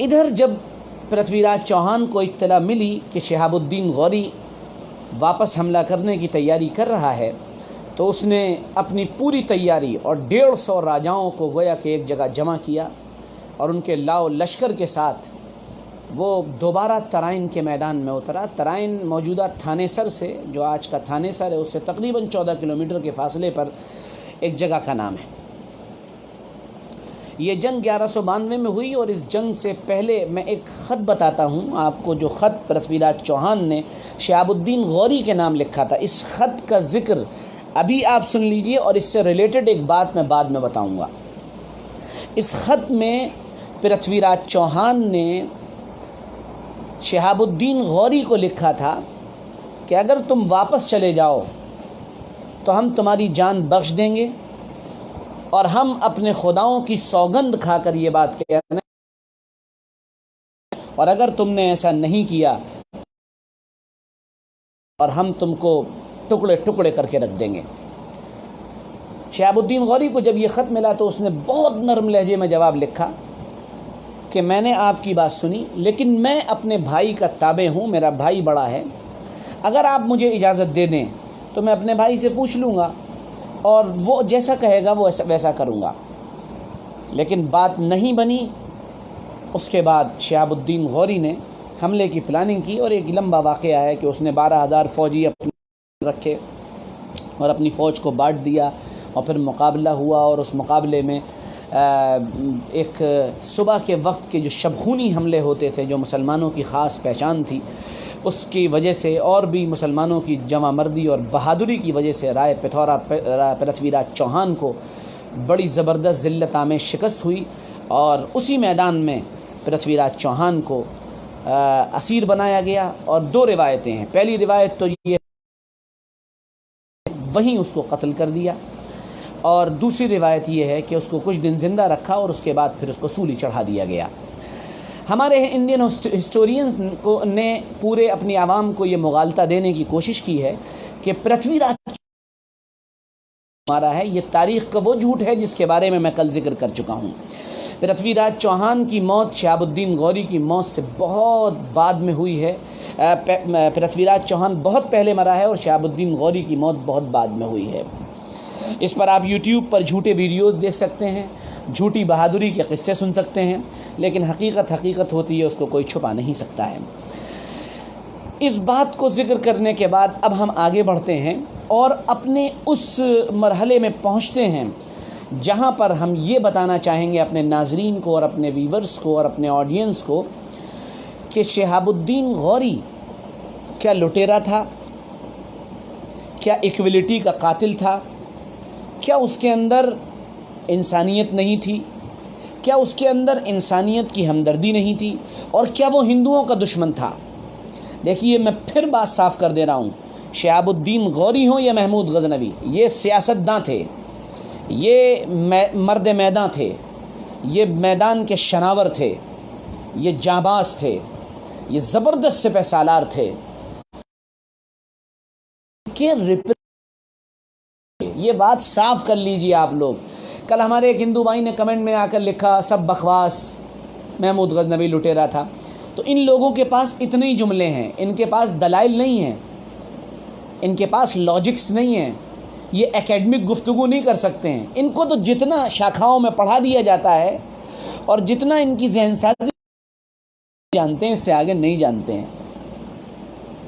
ادھر جب پرتھوی راج چوہان کو اطلاع ملی کہ شہاب الدین غوری واپس حملہ کرنے کی تیاری کر رہا ہے تو اس نے اپنی پوری تیاری اور 150 راجاؤں کو گویا کہ ایک جگہ جمع کیا اور ان کے لاؤ لشکر کے ساتھ وہ دوبارہ ترائن کے میدان میں اترا۔ ترائن موجودہ تھانے سر سے، جو آج کا تھانے سر ہے، اس سے تقریباً 14 کلومیٹر کے فاصلے پر ایک جگہ کا نام ہے۔ یہ جنگ 1192 میں ہوئی، اور اس جنگ سے پہلے میں ایک خط بتاتا ہوں آپ کو، جو خط پرتھوی راج چوہان نے شہاب الدین غوری کے نام لکھا تھا۔ اس خط کا ذکر ابھی آپ سن لیجئے، اور اس سے ریلیٹڈ ایک بات میں بعد میں بتاؤں گا۔ اس خط میں پرتھوی راج چوہان نے شہاب الدین غوری کو لکھا تھا کہ اگر تم واپس چلے جاؤ تو ہم تمہاری جان بخش دیں گے، اور ہم اپنے خداؤں کی سوگند کھا کر یہ بات کہہ رہے ہیں، اور اگر تم نے ایسا نہیں کیا اور ہم تم کو ٹکڑے ٹکڑے کر کے رکھ دیں گے۔ شہاب الدین غوری کو جب یہ خط ملا تو اس نے بہت نرم لہجے میں جواب لکھا کہ میں نے آپ کی بات سنی، لیکن میں اپنے بھائی کا تابع ہوں، میرا بھائی بڑا ہے، اگر آپ مجھے اجازت دے دیں تو میں اپنے بھائی سے پوچھ لوں گا اور وہ جیسا کہے گا وہ ویسا کروں گا۔ لیکن بات نہیں بنی۔ اس کے بعد شہاب الدین غوری نے حملے کی پلاننگ کی، اور ایک لمبا واقعہ ہے کہ اس نے 12,000 فوجی اپنے رکھے اور اپنی فوج کو بانٹ دیا، اور پھر مقابلہ ہوا، اور اس مقابلے میں ایک صبح کے وقت کے جو شبخونی حملے ہوتے تھے، جو مسلمانوں کی خاص پہچان تھی، اس کی وجہ سے اور بھی مسلمانوں کی جمع مردی اور بہادری کی وجہ سے رائے پتھورا پرتھوی راج چوہان کو بڑی زبردست ذلت آمیز شکست ہوئی، اور اسی میدان میں پرتھوی راج چوہان کو اسیر بنایا گیا۔ اور 2 روایتیں ہیں۔ پہلی روایت تو یہ وہیں اس کو قتل کر دیا، اور دوسری روایت یہ ہے کہ اس کو کچھ دن زندہ رکھا اور اس کے بعد پھر اس کو سولی چڑھا دیا گیا۔ ہمارے انڈین ہسٹورینز نے پورے اپنی عوام کو یہ مغالطہ دینے کی کوشش کی ہے کہ پرتھوی راج ہمارا ہے۔ یہ تاریخ کا وہ جھوٹ ہے جس کے بارے میں کل ذکر کر چکا ہوں۔ پرتھوی راج چوہان کی موت شہاب الدین غوری کی موت سے بہت بعد میں ہوئی ہے۔ پرتھوی راج چوہان بہت پہلے مرا ہے اور شہاب الدین غوری کی موت بہت بعد میں ہوئی ہے۔ اس پر آپ یوٹیوب پر جھوٹے ویڈیوز دیکھ سکتے ہیں، جھوٹی بہادری کے قصے سن سکتے ہیں، لیکن حقیقت ہوتی ہے، اس کو کوئی چھپا نہیں سکتا ہے۔ اس بات کو ذکر کرنے کے بعد اب ہم آگے بڑھتے ہیں اور اپنے اس مرحلے میں پہنچتے ہیں جہاں پر ہم یہ بتانا چاہیں گے اپنے ناظرین کو اور اپنے ویورز کو اور اپنے آڈینس کو کہ شہاب الدین غوری کیا لٹیرا تھا، کیا ایکویلٹی کا قاتل تھا، کیا اس کے اندر انسانیت نہیں تھی، کیا اس کے اندر انسانیت کی ہمدردی نہیں تھی، اور کیا وہ ہندوؤں کا دشمن تھا؟ دیکھیے، میں پھر بات صاف کر دے رہا ہوں، شہاب الدین غوری ہوں یا محمود غزنوی، یہ سیاستداں تھے، یہ مرد میدان تھے، یہ میدان کے شناور تھے، یہ جانباز تھے، یہ زبردست سپہ سالار تھے کہ یہ بات صاف کر لیجئے آپ لوگ۔ کل ہمارے ایک ہندو بھائی نے کمنٹ میں آ کر لکھا سب بکواس، محمود غزنوی لٹیرا تھا۔ تو ان لوگوں کے پاس اتنے ہی جملے ہیں، ان کے پاس دلائل نہیں ہیں، ان کے پاس لاجکس نہیں ہیں، یہ ایکیڈمک گفتگو نہیں کر سکتے ہیں۔ ان کو تو جتنا شاخاؤں میں پڑھا دیا جاتا ہے اور جتنا ان کی ذہن سازی جانتے ہیں، اس سے آگے نہیں جانتے ہیں۔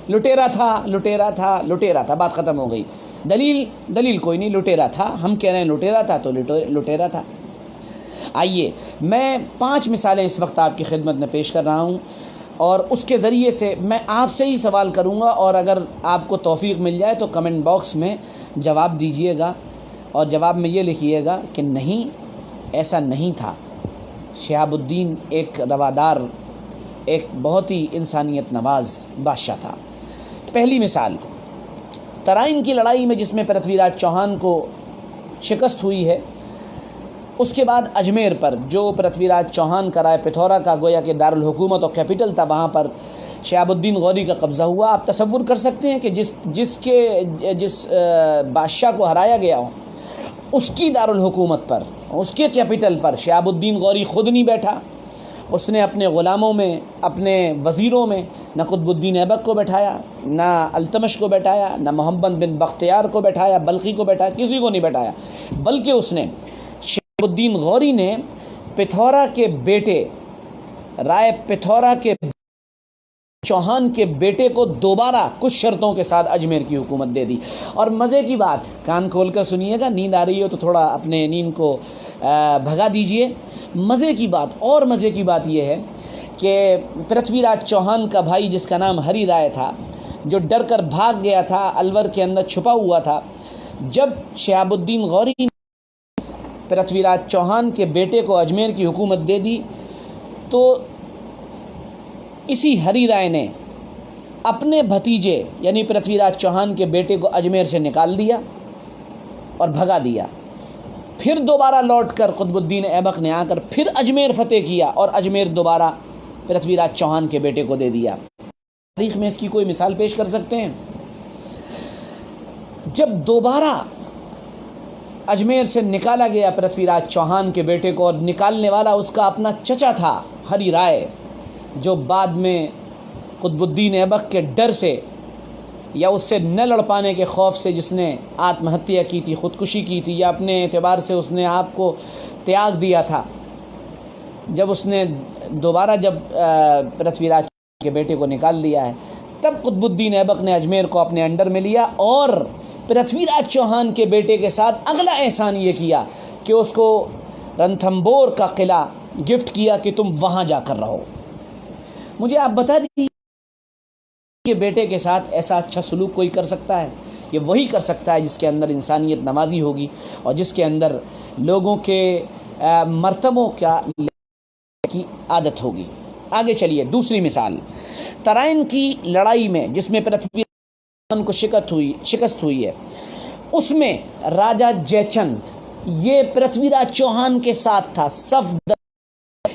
لٹیرا تھا، لٹیرا تھا، لٹیرا تھا، بات ختم ہو گئی۔ دلیل کوئی نہیں، لٹیرا تھا، ہم کہہ رہے ہیں لٹیرا تھا تو لٹیرا تھا۔ آئیے، میں 5 مثالیں اس وقت آپ کی خدمت میں پیش کر رہا ہوں، اور اس کے ذریعے سے میں آپ سے ہی سوال کروں گا، اور اگر آپ کو توفیق مل جائے تو کمنٹ باکس میں جواب دیجئے گا، اور جواب میں یہ لکھیے گا کہ نہیں، ایسا نہیں تھا۔ شہاب الدین ایک روادار، ایک بہت ہی انسانیت نواز بادشاہ تھا۔ پہلی مثال، ترائن کی لڑائی میں جس میں پرتھوی راج چوہان کو شکست ہوئی ہے، اس کے بعد اجمیر پر جو پرتھوی راج چوہان کا رائے پتھورا کا گویا کہ دارالحکومت اور کیپٹل تھا، وہاں پر شہاب الدین غوری کا قبضہ ہوا۔ آپ تصور کر سکتے ہیں کہ جس بادشاہ کو ہرایا گیا ہو، اس کی دارالحکومت پر، اس کے کیپٹل پر شہاب الدین غوری خود نہیں بیٹھا، اس نے اپنے غلاموں میں، اپنے وزیروں میں نہ قطب الدین ایبک کو بیٹھایا، نہ التمش کو بیٹھایا، نہ محمد بن بختیار کو بیٹھایا، بلخی کو بیٹھایا، کسی کو نہیں بیٹھایا، بلکہ اس نے شہاب الدین غوری نے پتھورا کے بیٹے، رائے پتھورا کے چوہان کے بیٹے کو دوبارہ کچھ شرطوں کے ساتھ اجمیر کی حکومت دے دی۔ اور مزے کی بات، کان کھول کر سنیے گا، نیند آ رہی ہو تو تھوڑا اپنے نیند کو بھگا دیجئے۔ مزے کی بات، اور مزے کی بات یہ ہے کہ پرتھوی راج چوہان کا بھائی جس کا نام ہری رائے تھا، جو ڈر کر بھاگ گیا تھا، الور کے اندر چھپا ہوا تھا، جب شہاب الدین غوری نے پرتھوی راج چوہان کے بیٹے کو اجمیر کی حکومت دے دی تو اسی ہری رائے نے اپنے بھتیجے یعنی پرتھوی راج چوہان کے بیٹے کو اجمیر سے نکال دیا اور بھگا دیا۔ پھر دوبارہ لوٹ کر قطب الدین ایبک نے آ کر پھر اجمیر فتح کیا اور اجمیر دوبارہ پرتھوی راج چوہان کے بیٹے کو دے دیا۔ تاریخ میں اس کی کوئی مثال پیش کر سکتے ہیں؟ جب دوبارہ اجمیر سے نکالا گیا پرتھوی راج چوہان کے بیٹے کو، اور نکالنے والا اس کا اپنا چچا تھا ہری رائے، جو بعد میں قطب الدین ایبک کے ڈر سے یا اس سے نہ لڑ پانے کے خوف سے جس نے آتم ہتیا کی تھی، خودکشی کی تھی، یا اپنے اعتبار سے اس نے آپ کو تیاگ دیا تھا، جب اس نے دوبارہ پرتھوی راج کے بیٹے کو نکال دیا ہے، تب قطب الدین ایبک نے اجمیر کو اپنے انڈر میں لیا اور پرتھوی راج چوہان کے بیٹے کے ساتھ اگلا احسان یہ کیا کہ اس کو رنتھمبور کا قلعہ گفٹ کیا کہ تم وہاں جا کر رہو۔ مجھے آپ بتا دیجیے کہ بیٹے کے ساتھ ایسا اچھا سلوک کوئی کر سکتا ہے؟ یہ وہی کر سکتا ہے جس کے اندر انسانیت نوازی ہوگی اور جس کے اندر لوگوں کے مرتبوں کی عادت ہوگی۔ آگے چلیے، دوسری مثال، ترائن کی لڑائی میں جس میں پرتھوی راج کو شکست ہوئی ہے، اس میں راجہ جے چند یہ پرتھوی راج چوہان کے ساتھ تھا،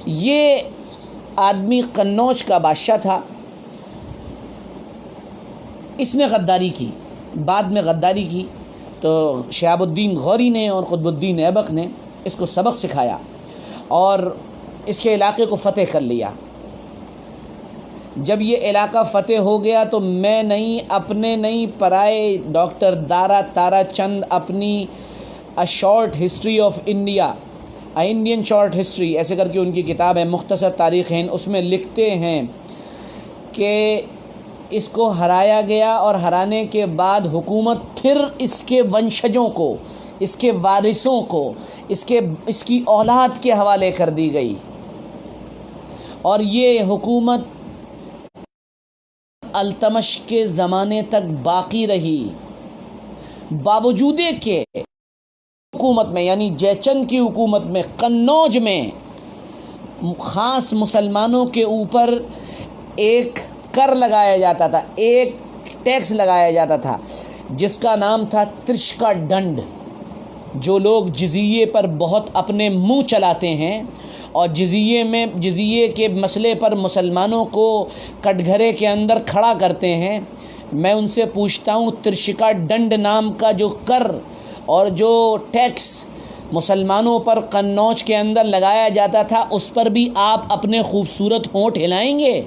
یہ آدمی قنوج کا بادشاہ تھا۔ اس نے غداری کی، بعد میں غداری کی تو شہاب الدین غوری نے اور قطب الدین ایبک نے اس کو سبق سکھایا اور اس کے علاقے کو فتح کر لیا۔ جب یہ علاقہ فتح ہو گیا تو میں نہیں، اپنے نہیں، پرائے ڈاکٹر دارا تارا چند اپنی a short history of India, Indian short history ایسے کر کے ان کی کتاب ہے، مختصر تاریخ ہند، اس میں لکھتے ہیں کہ اس کو ہرایا گیا اور ہرانے کے بعد حکومت پھر اس کے ونشجوں کو، اس کے وارثوں کو، اس کی اولاد کے حوالے کر دی گئی، اور یہ حکومت التمش کے زمانے تک باقی رہی، باوجود کہ حکومت میں یعنی جے چند کی حکومت میں قنوج میں خاص مسلمانوں کے اوپر ایک کر لگایا جاتا تھا، ایک ٹیکس لگایا جاتا تھا جس کا نام تھا ترشکا ڈنڈ۔ جو لوگ جزیے پر بہت اپنے منہ چلاتے ہیں اور جزیے کے مسئلے پر مسلمانوں کو کٹگھرے کے اندر کھڑا کرتے ہیں، میں ان سے پوچھتا ہوں ترشکا ڈنڈ نام کا جو کر اور جو ٹیکس مسلمانوں پر قنوج کے اندر لگایا جاتا تھا، اس پر بھی آپ اپنے خوبصورت ہونٹ ہلائیں گے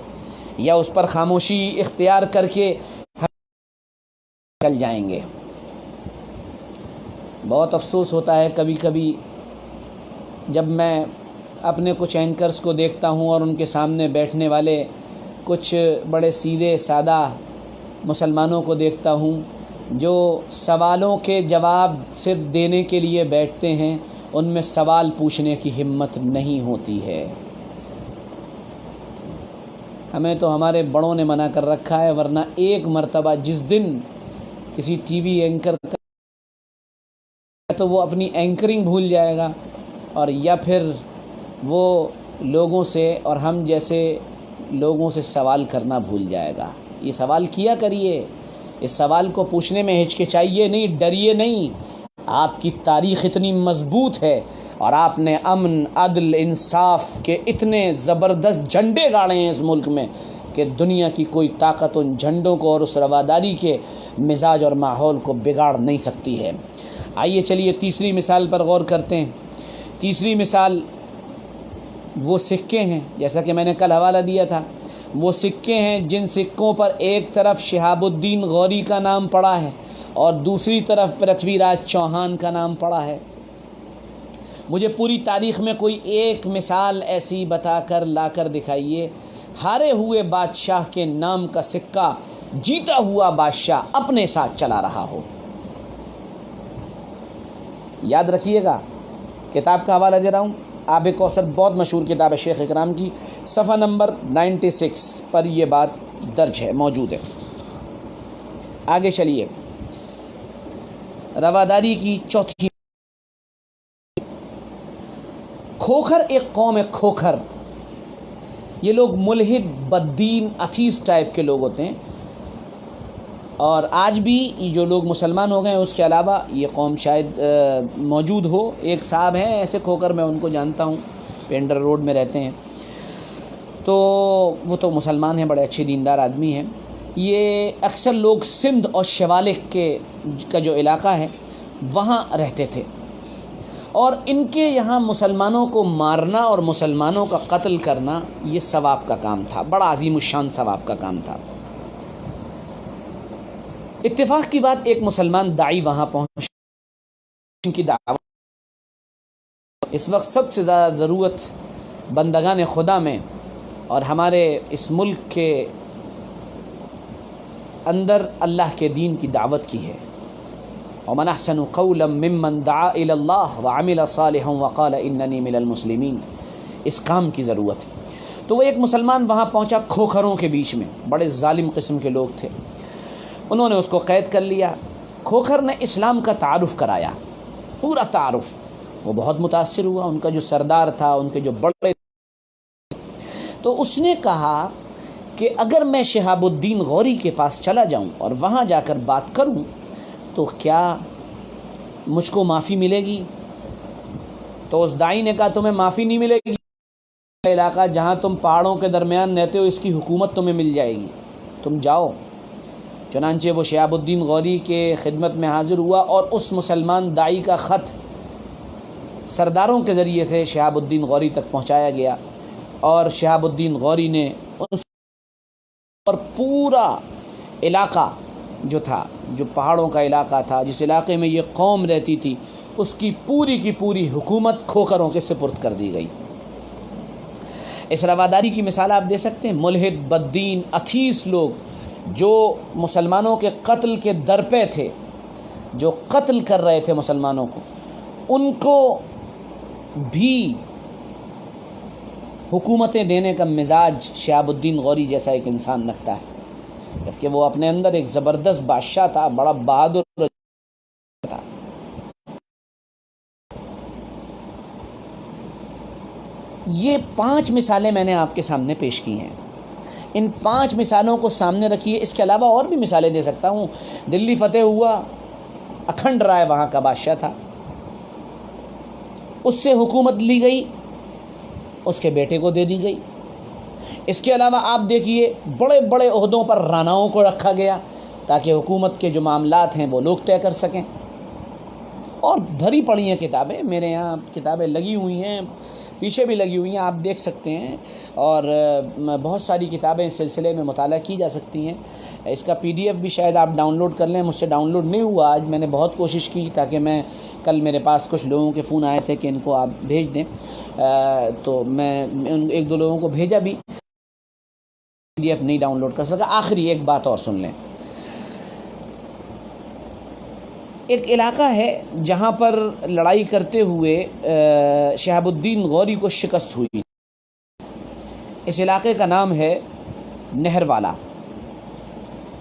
یا اس پر خاموشی اختیار کر کے نکل جائیں گے؟ بہت افسوس ہوتا ہے کبھی کبھی جب میں اپنے کچھ اینکرز کو دیکھتا ہوں اور ان کے سامنے بیٹھنے والے کچھ بڑے سیدھے سادہ مسلمانوں کو دیکھتا ہوں جو سوالوں کے جواب صرف دینے کے لیے بیٹھتے ہیں، ان میں سوال پوچھنے کی ہمت نہیں ہوتی ہے۔ ہمیں تو ہمارے بڑوں نے منع کر رکھا ہے، ورنہ ایک مرتبہ جس دن کسی ٹی وی اینکر کا تو وہ اپنی اینکرنگ بھول جائے گا، اور یا پھر وہ لوگوں سے اور ہم جیسے لوگوں سے سوال کرنا بھول جائے گا۔ یہ سوال کیا کریے، اس سوال کو پوچھنے میں ہچکچائیے نہیں، ڈریے نہیں۔ آپ کی تاریخ اتنی مضبوط ہے اور آپ نے امن، عدل، انصاف کے اتنے زبردست جھنڈے گاڑے ہیں اس ملک میں کہ دنیا کی کوئی طاقت ان جھنڈوں کو اور اس رواداری کے مزاج اور ماحول کو بگاڑ نہیں سکتی ہے۔ آئیے چلیے تیسری مثال پر غور کرتے ہیں۔ تیسری مثال وہ سکے ہیں، جیسا کہ میں نے کل حوالہ دیا تھا، وہ سکے ہیں جن سکوں پر ایک طرف شہاب الدین غوری کا نام پڑا ہے اور دوسری طرف پرتھوی راج چوہان کا نام پڑا ہے۔ مجھے پوری تاریخ میں کوئی ایک مثال ایسی بتا کر لا کر دکھائیے ہارے ہوئے بادشاہ کے نام کا سکہ جیتا ہوا بادشاہ اپنے ساتھ چلا رہا ہو۔ یاد رکھیے گا، کتاب کا حوالہ دے رہا ہوں، آب کوثر بہت مشہور کتاب ہے شیخ اکرام کی، صفحہ نمبر 96 پر یہ بات درج ہے، موجود ہے۔ آگے چلیے، رواداری کی چوتھی، کھوکھر ایک قوم ہے، کھوکھر، یہ لوگ ملحد، بددین، اتھیس ٹائپ کے لوگ ہوتے ہیں، اور آج بھی جو لوگ مسلمان ہو گئے ہیں اس کے علاوہ یہ قوم شاید موجود ہو۔ ایک صاحب ہیں ایسے کھوکھر، میں ان کو جانتا ہوں، پینڈر روڈ میں رہتے ہیں، تو وہ تو مسلمان ہیں، بڑے اچھے دیندار آدمی ہیں۔ یہ اکثر لوگ سندھ اور شوالک کا جو علاقہ ہے وہاں رہتے تھے، اور ان کے یہاں مسلمانوں کو مارنا اور مسلمانوں کا قتل کرنا یہ ثواب کا کام تھا، بڑا عظیم الشان ثواب کا کام تھا۔ اتفاق کی بات، ایک مسلمان داعی وہاں پہنچ، ان کی دعوت، اس وقت سب سے زیادہ ضرورت بندگان خدا میں اور ہمارے اس ملک کے اندر اللہ کے دین کی دعوت کی ہے۔ وَمَنْ أَحْسَنُ قَوْلًا مِّمَّنْ دَعَا إِلَى اللَّهِ وَعَمِلَ صَالِحًا وَقَالَ إِنَّنِي مِنَ الْمُسْلِمِينَ، اس کام کی ضرورت ہے۔ تو وہ ایک مسلمان وہاں پہنچا کھوکھروں کے بیچ میں، بڑے ظالم قسم کے لوگ تھے، انہوں نے اس کو قید کر لیا۔ کھوکھر نے اسلام کا تعارف کرایا، پورا تعارف، وہ بہت متاثر ہوا، ان کا جو سردار تھا، ان کے جو بڑے، تو اس نے کہا کہ اگر میں شہاب الدین غوری کے پاس چلا جاؤں اور وہاں جا کر بات کروں تو کیا مجھ کو معافی ملے گی؟ تو اس داعی نے کہا تمہیں معافی نہیں ملے گی، علاقہ جہاں تم پہاڑوں کے درمیان رہتے ہو اس کی حکومت تمہیں مل جائے گی، تم جاؤ۔ چنانچہ وہ شہاب الدین غوری کے خدمت میں حاضر ہوا اور اس مسلمان داعی کا خط سرداروں کے ذریعے سے شہاب الدین غوری تک پہنچایا گیا، اور شہاب الدین غوری نے اس اور پورا علاقہ جو تھا، جو پہاڑوں کا علاقہ تھا، جس علاقے میں یہ قوم رہتی تھی، اس کی پوری حکومت کھوکھروں کے سپرد کر دی گئی۔ اس رواداری کی مثال آپ دے سکتے ہیں، ملحد، بددین، اتھیس لوگ جو مسلمانوں کے قتل کے درپے تھے، جو قتل کر رہے تھے مسلمانوں کو، ان کو بھی حکومتیں دینے کا مزاج شہاب الدین غوری جیسا ایک انسان رکھتا ہے، جبکہ وہ اپنے اندر ایک زبردست بادشاہ تھا، بڑا بہادر تھا۔ یہ 5 مثالیں میں نے آپ کے سامنے پیش کی ہیں، ان 5 مثالوں کو سامنے رکھیے۔ اس کے علاوہ اور بھی مثالیں دے سکتا ہوں۔ دلی فتح ہوا، اکھنڈ رائے وہاں کا بادشاہ تھا، اس سے حکومت لی گئی، اس کے بیٹے کو دے دی گئی۔ اس کے علاوہ آپ دیکھیے بڑے بڑے عہدوں پر راناؤں کو رکھا گیا تاکہ حکومت کے جو معاملات ہیں وہ لوگ طے کر سکیں، اور بھری پڑی ہیں کتابیں، میرے یہاں کتابیں لگی ہوئی ہیں، پیچھے بھی لگی ہوئی ہیں، آپ دیکھ سکتے ہیں، اور بہت ساری کتابیں اس سلسلے میں مطالعہ کی جا سکتی ہیں۔ اس کا PDF بھی شاید آپ ڈاؤن لوڈ کر لیں، مجھ سے ڈاؤن لوڈ نہیں ہوا آج، میں نے بہت کوشش کی تاکہ میں کل، میرے پاس کچھ لوگوں کے فون آئے تھے کہ ان کو آپ بھیج دیں، تو میں 1-2 لوگوں کو بھیجا بھی، PDF نہیں ڈاؤن لوڈ کر سکا۔ آخری ایک بات اور سن لیں، ایک علاقہ ہے جہاں پر لڑائی کرتے ہوئے شہاب الدین غوری کو شکست ہوئی، اس علاقے کا نام ہے نہر والا،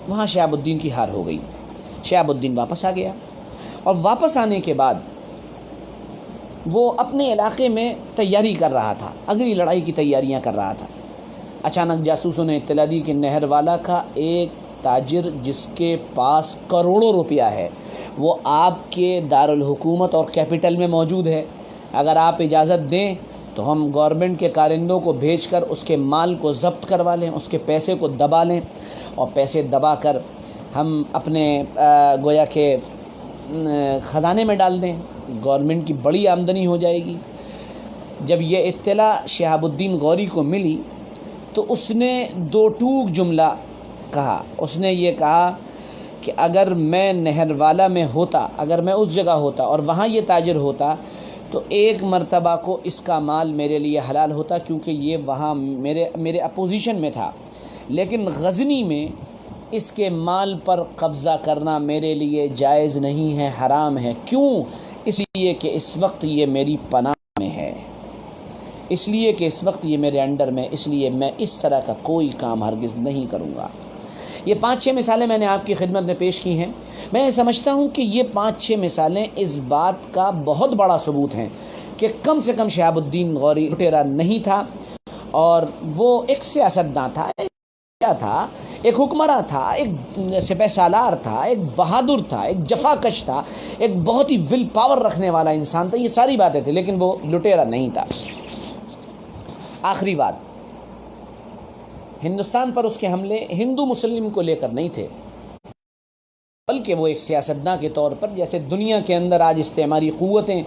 وہاں شہاب الدین کی ہار ہو گئی، شہاب الدین واپس آ گیا، اور واپس آنے کے بعد وہ اپنے علاقے میں تیاری کر رہا تھا، اگلی لڑائی کی تیاریاں کر رہا تھا۔ اچانک جاسوسوں نے اطلاع دی کہ نہر والا کا ایک تاجر جس کے پاس کروڑوں روپیہ ہے، وہ آپ کے دارالحکومت اور کیپٹل میں موجود ہے، اگر آپ اجازت دیں تو ہم گورنمنٹ کے کارندوں کو بھیج کر اس کے مال کو ضبط کروا لیں، اس کے پیسے کو دبا لیں، اور پیسے دبا کر ہم اپنے گویا کہ خزانے میں ڈال دیں، گورنمنٹ کی بڑی آمدنی ہو جائے گی۔ جب یہ اطلاع شہاب الدین غوری کو ملی تو اس نے دو ٹوک جملہ کہا. اس نے یہ کہا کہ اگر میں نہروالا میں ہوتا، اگر میں اس جگہ ہوتا اور وہاں یہ تاجر ہوتا تو ایک مرتبہ کو اس کا مال میرے لیے حلال ہوتا، کیونکہ یہ وہاں میرے اپوزیشن میں تھا. لیکن غزنی میں اس کے مال پر قبضہ کرنا میرے لیے جائز نہیں ہے، حرام ہے. کیوں؟ اس لیے کہ اس وقت یہ میری پناہ میں ہے، اس لیے کہ اس وقت یہ میرے انڈر میں، اس لیے میں اس طرح کا کوئی کام ہرگز نہیں کروں گا. یہ 5-6 مثالیں میں نے آپ کی خدمت میں پیش کی ہیں. میں سمجھتا ہوں کہ یہ 5-6 مثالیں اس بات کا بہت بڑا ثبوت ہیں کہ کم سے کم شہاب الدین غوری لٹیرا نہیں تھا، اور وہ ایک سیاستداں تھا، کیا تھا، ایک حکمراں تھا، ایک سپہ سالار تھا، ایک بہادر تھا، ایک جفا کش تھا، ایک بہت ہی ول پاور رکھنے والا انسان تھا. یہ ساری باتیں تھیں، لیکن وہ لٹیرا نہیں تھا. آخری بات، ہندوستان پر اس کے حملے ہندو مسلم کو لے کر نہیں تھے، بلکہ وہ ایک سیاستداں کے طور پر، جیسے دنیا کے اندر آج استعماری قوتیں،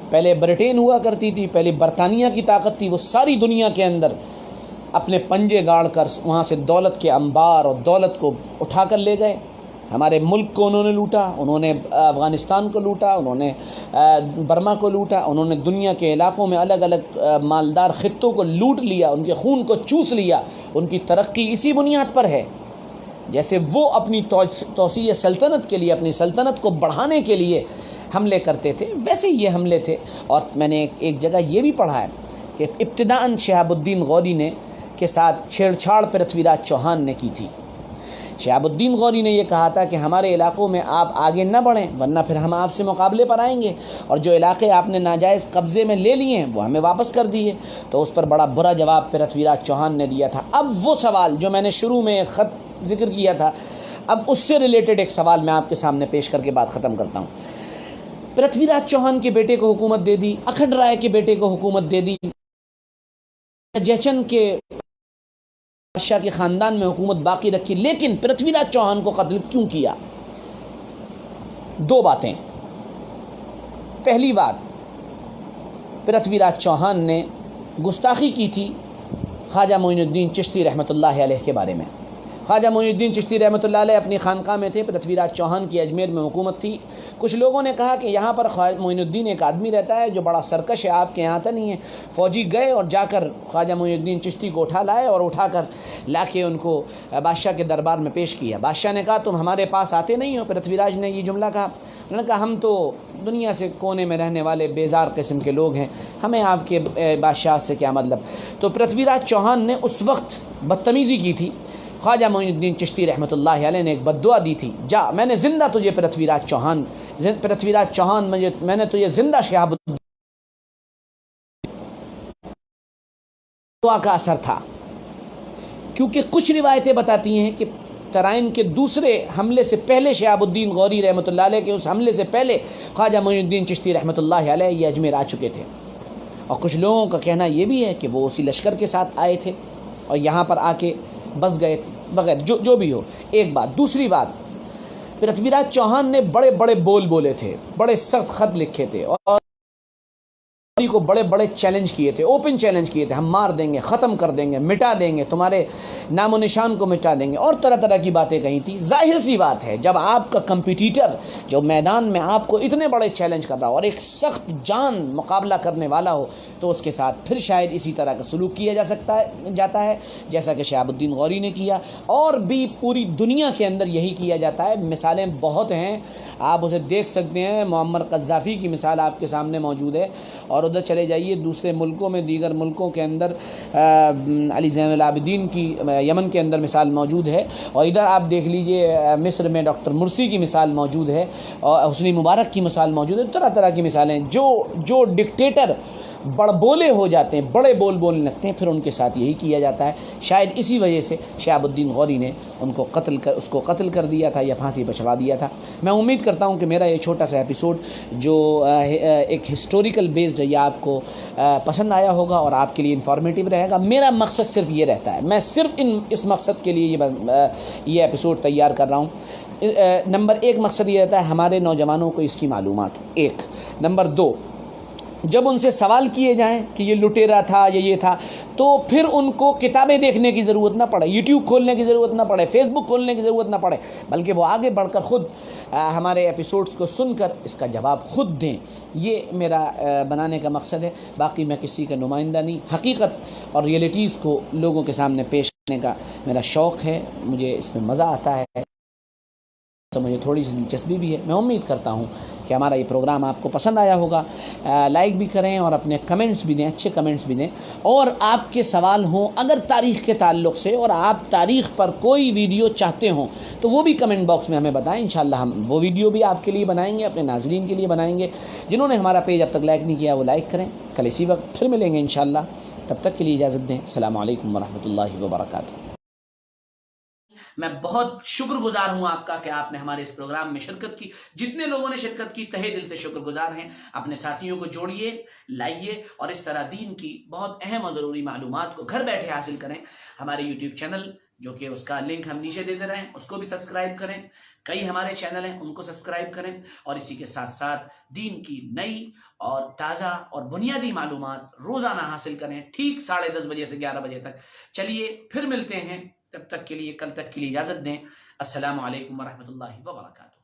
پہلے برطین ہوا کرتی تھی، پہلے برطانیہ کی طاقت تھی، وہ ساری دنیا کے اندر اپنے پنجے گاڑ کر وہاں سے دولت کے انبار اور دولت کو اٹھا کر لے گئے. ہمارے ملک کو انہوں نے لوٹا، انہوں نے افغانستان کو لوٹا، انہوں نے برما کو لوٹا، انہوں نے دنیا کے علاقوں میں الگ الگ مالدار خطوں کو لوٹ لیا، ان کے خون کو چوس لیا. ان کی ترقی اسی بنیاد پر ہے. جیسے وہ اپنی توسیع سلطنت کے لیے، اپنی سلطنت کو بڑھانے کے لیے حملے کرتے تھے، ویسے یہ حملے تھے. اور میں نے ایک جگہ یہ بھی پڑھا ہے کہ ابتداءً شہاب الدین غوری نے کے ساتھ چھیڑ چھاڑ پرتھوی راج چوہان نے کی تھی. شہاب الدین غوری نے یہ کہا تھا کہ ہمارے علاقوں میں آپ آگے نہ بڑھیں، ورنہ پھر ہم آپ سے مقابلے پر آئیں گے، اور جو علاقے آپ نے ناجائز قبضے میں لے لیے ہیں وہ ہمیں واپس کر دیے. تو اس پر بڑا برا جواب پرتھوی راج چوہان نے دیا تھا. اب وہ سوال جو میں نے شروع میں خط ذکر کیا تھا، اب اس سے ریلیٹڈ ایک سوال میں آپ کے سامنے پیش کر کے بات ختم کرتا ہوں. پرتھوی راج چوہان کے بیٹے کو حکومت دے دی، اکھنڈ رائے کے بیٹے کو حکومت دے دی، جیچن کے بادشاہ کے خاندان میں حکومت باقی رکھی، لیکن پرتھوی راج چوہان کو قتل کیوں کیا؟ دو باتیں. پہلی بات، پرتھوی راج چوہان نے گستاخی کی تھی خواجہ معین الدین چشتی رحمۃ اللہ علیہ کے بارے میں. خواجہ معین الدین چشتی رحمۃ اللہ علیہ اپنی خانقاہ میں تھے، پرتھوی راج چوہان کی اجمیر میں حکومت تھی. کچھ لوگوں نے کہا کہ یہاں پر خواجہ معین الدین ایک آدمی رہتا ہے جو بڑا سرکش ہے، آپ کے یہاں آتا نہیں ہے. فوجی گئے اور جا کر خواجہ معین الدین چشتی کو اٹھا لائے، اور اٹھا کر لا کے ان کو بادشاہ کے دربار میں پیش کیا. بادشاہ نے کہا تم ہمارے پاس آتے نہیں ہو. پرتھوی راج نے یہ جملہ کہا، انہوں نے کہا ہم تو دنیا سے کونے میں رہنے والے بیزار قسم کے لوگ ہیں، ہمیں آپ کے بادشاہ سے کیا مطلب. تو پرتھوی راج چوہان نے اس وقت بدتمیزی کی تھی. خواجہ معین الدین چشتی رحمۃ اللہ علیہ نے ایک بد دعا دی تھی، جا میں نے زندہ تجھے پرتھوی راج چوہان میں نے تجھے زندہ شہاب الدین. دعا کا اثر تھا، کیونکہ کچھ روایتیں بتاتی ہیں کہ ترائن کے دوسرے حملے سے پہلے شہاب الدین غوری رحمۃ اللہ علیہ کے اس حملے سے پہلے خواجہ معین الدین چشتی رحمۃ اللہ علیہ یہ اجمیر آ چکے تھے. اور کچھ لوگوں کا کہنا یہ بھی ہے کہ وہ اسی لشکر کے ساتھ آئے تھے اور یہاں پر آ کے بس گئے تھے وغیرہ، جو بھی ہو. ایک بات. دوسری بات، پرتھوی راج چوہان نے بڑے بڑے بول بولے تھے، بڑے سخت خط لکھے تھے، اور کو بڑے بڑے چیلنج کیے تھے، اوپن چیلنج کیے تھے، ہم مار دیں گے، ختم کر دیں گے، مٹا دیں گے، تمہارے نام و نشان کو مٹا دیں گے، اور طرح طرح کی باتیں کہی تھی. ظاہر سی بات ہے جب آپ کا کمپیٹیٹر جو میدان میں آپ کو اتنے بڑے چیلنج کر رہا ہو اور ایک سخت جان مقابلہ کرنے والا ہو، تو اس کے ساتھ پھر شاید اسی طرح کا سلوک کیا جاتا ہے جیسا کہ شہاب الدین غوری نے کیا، اور بھی پوری دنیا کے اندر یہی کیا جاتا ہے. مثالیں بہت ہیں، آپ اسے دیکھ سکتے ہیں. معمر قذافی کی مثال آپ کے سامنے موجود ہے، اور ادھر چلے جائیے دوسرے ملکوں میں، دیگر ملکوں کے اندر علی زین العابدین کی یمن کے اندر مثال موجود ہے، اور ادھر آپ دیکھ لیجئے مصر میں ڈاکٹر مرسی کی مثال موجود ہے، اور حسنی مبارک کی مثال موجود ہے. طرح طرح کی مثالیں. جو ڈکٹیٹر بڑبولے ہو جاتے ہیں، بڑے بول بولنے لگتے ہیں، پھر ان کے ساتھ یہی کیا جاتا ہے. شاید اسی وجہ سے شہاب الدین غوری نے اس کو قتل کر دیا تھا یا پھانسی پہ چڑھا دیا تھا. میں امید کرتا ہوں کہ میرا یہ چھوٹا سا ایپیسوڈ جو ایک ہسٹوریکل بیسڈ ہے، یہ آپ کو پسند آیا ہوگا اور آپ کے لیے انفارمیٹیو رہے گا. میرا مقصد صرف یہ رہتا ہے، میں صرف اس مقصد کے لیے یہ ایپیسوڈ تیار کر رہا ہوں. نمبر 1 مقصد یہ رہتا ہے ہمارے نوجوانوں کو اس کی معلومات ہو. 1 نمبر 2 جب ان سے سوال کیے جائیں کہ یہ لٹیرا تھا یہ تھا، تو پھر ان کو کتابیں دیکھنے کی ضرورت نہ پڑے، یوٹیوب کھولنے کی ضرورت نہ پڑے، فیس بک کھولنے کی ضرورت نہ پڑے، بلکہ وہ آگے بڑھ کر خود ہمارے ایپیسوڈز کو سن کر اس کا جواب خود دیں۔ یہ میرا بنانے کا مقصد ہے، باقی میں کسی کا نمائندہ نہیں۔ حقیقت اور ریئلٹیز کو لوگوں کے سامنے پیش کرنے کا میرا شوق ہے، مجھے اس میں مزہ آتا ہے، تو مجھے تھوڑی سی دلچسپی بھی ہے۔ میں امید کرتا ہوں کہ ہمارا یہ پروگرام آپ کو پسند آیا ہوگا۔ لائک بھی کریں اور اپنے کمنٹس بھی دیں، اچھے کمنٹس بھی دیں، اور آپ کے سوال ہوں اگر تاریخ کے تعلق سے، اور آپ تاریخ پر کوئی ویڈیو چاہتے ہوں تو وہ بھی کمنٹ باکس میں ہمیں بتائیں، انشاءاللہ ہم وہ ویڈیو بھی آپ کے لیے بنائیں گے، اپنے ناظرین کے لیے بنائیں گے۔ جنہوں نے ہمارا پیج اب تک لائک نہیں کیا وہ لائک کریں۔ کل اسی وقت پھر ملیں گے انشاءاللہ، تب تک کے لیے اجازت دیں۔ السلام علیکم ورحمۃ اللہ وبرکاتہ۔ میں بہت شکر گزار ہوں آپ کا کہ آپ نے ہمارے اس پروگرام میں شرکت کی۔ جتنے لوگوں نے شرکت کی تہہ دل سے شکر گزار ہیں۔ اپنے ساتھیوں کو جوڑیے، لائیے، اور اس طرح دین کی بہت اہم اور ضروری معلومات کو گھر بیٹھے حاصل کریں۔ ہمارے یوٹیوب چینل، جو کہ اس کا لنک ہم نیچے دے رہے ہیں، اس کو بھی سبسکرائب کریں۔ کئی ہمارے چینل ہیں، ان کو سبسکرائب کریں، اور اسی کے ساتھ ساتھ دین کی نئی اور تازہ اور بنیادی معلومات روزانہ حاصل کریں، ٹھیک 10:30 بجے سے 11 بجے تک۔ چلیے پھر ملتے ہیں، تب تک کے لیے، کل تک کے لیے اجازت دیں۔ السلام علیکم ورحمۃ اللہ وبرکاتہ۔